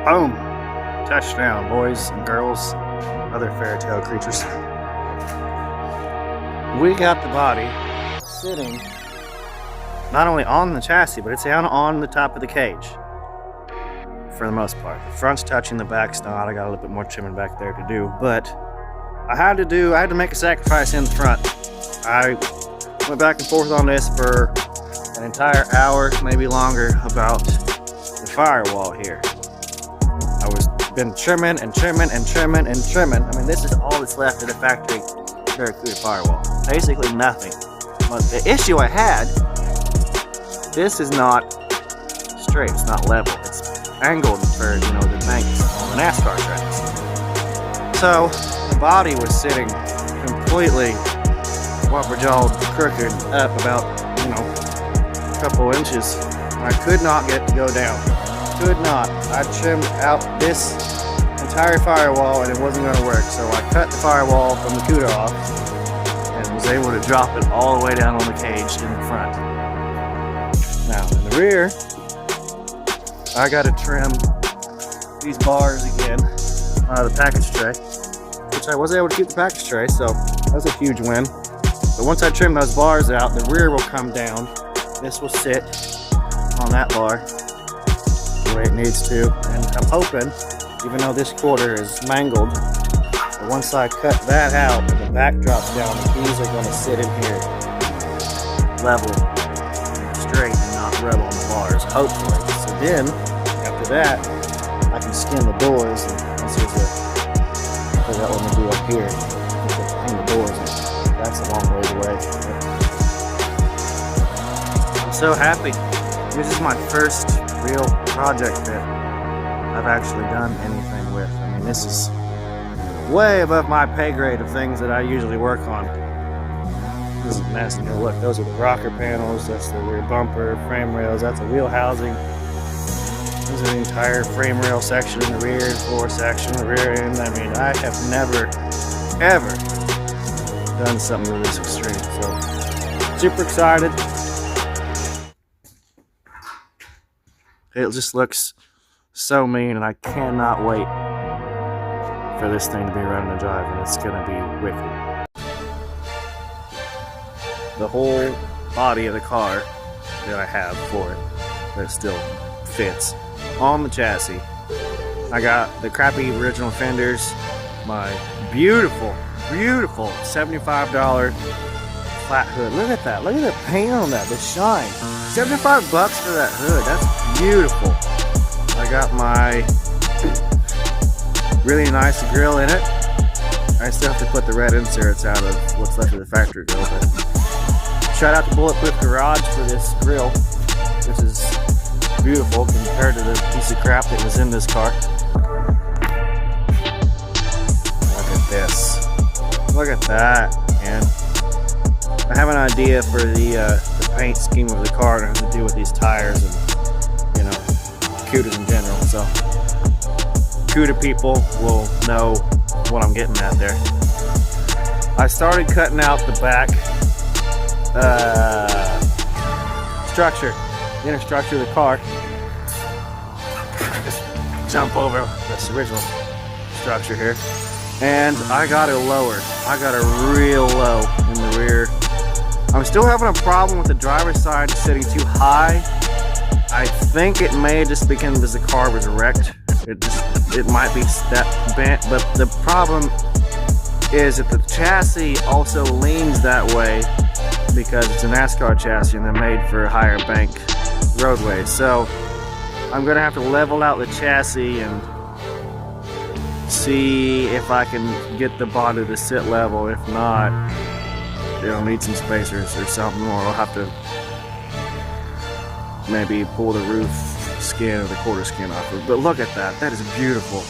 Boom! Touchdown, boys and girls, other fairy tale creatures. We got the body sitting not only on the chassis, but it's down on the top of the cage for the most part. The front's touching, the back's not. I got a little bit more trimming back there to do, but I had to make a sacrifice in the front. I went back and forth on this for an entire hour, maybe longer, about the firewall here. I was been trimming and trimming and trimming and trimming. I mean, this is all that's left of the factory Barracuda firewall. Basically nothing. But the issue I had, this is not straight, it's not level. It's angled for, you know, the banks on the NASCAR tracks. So the body was sitting completely whopper-jawed, crooked, up about, you know, a couple inches. I could not get to go down. Could not. I trimmed out this entire firewall and it wasn't going to work. So I cut the firewall from the CUDA off and was able to drop it all the way down on the cage in the front. Now in the rear, I got to trim these bars again out of the package tray, which I was able to keep the package tray, so that was a huge win. But once I trim those bars out, the rear will come down. This will sit on that bar the way it needs to, and I'm hoping, even though this quarter is mangled, but once I cut that out and the back drops down, the keys are going to sit in here level, straight, and not rub on the bars, hopefully. So then, after that, I can skin the doors, and this is what I'm going to do up here. Hang the doors, and that's a long ways away. I'm so happy. This is my first real project that I've actually done anything with. I mean, this is way above my pay grade of things that I usually work on. This is nasty. Now look, those are the rocker panels, that's the rear bumper, frame rails, that's the wheel housing. These are the entire frame rail section in the rear, floor section, the rear end. I mean, I have never, ever done something this extreme. So, super excited. It just looks so mean, and I cannot wait for this thing to be running and driving. It's gonna be wicked. The whole body of the car that I have for it, that still fits on the chassis. I got the crappy original fenders, my beautiful, beautiful $75 flat hood. Look at that. Look at the paint on that, the shine. $75 for that hood. That's beautiful. I got my really nice grill in it. I still have to put the red inserts out of what's left of the factory grill, but shout out to Bulletproof Garage for this grill. This is beautiful compared to the piece of crap that was in this car. Look at this. Look at that, man. I have an idea for the paint scheme of the car and how to do with these tires and, you know, CUDAs in general. So, CUDA people will know what I'm getting at there. I started cutting out the back structure, the inner structure of the car. Just jump over this original structure here. And I got it lower. I got it real low in the rear. I'm still having a problem with the driver's side sitting too high. I think it may just because the car was wrecked. It might be that bent, but the problem is that the chassis also leans that way because it's a NASCAR chassis and they're made for higher bank roadways. So I'm gonna have to level out the chassis and see if I can get the body to sit level. If not, it'll need some spacers or something, or I'll have to maybe pull the roof skin or the quarter skin off. But look at that. That is beautiful.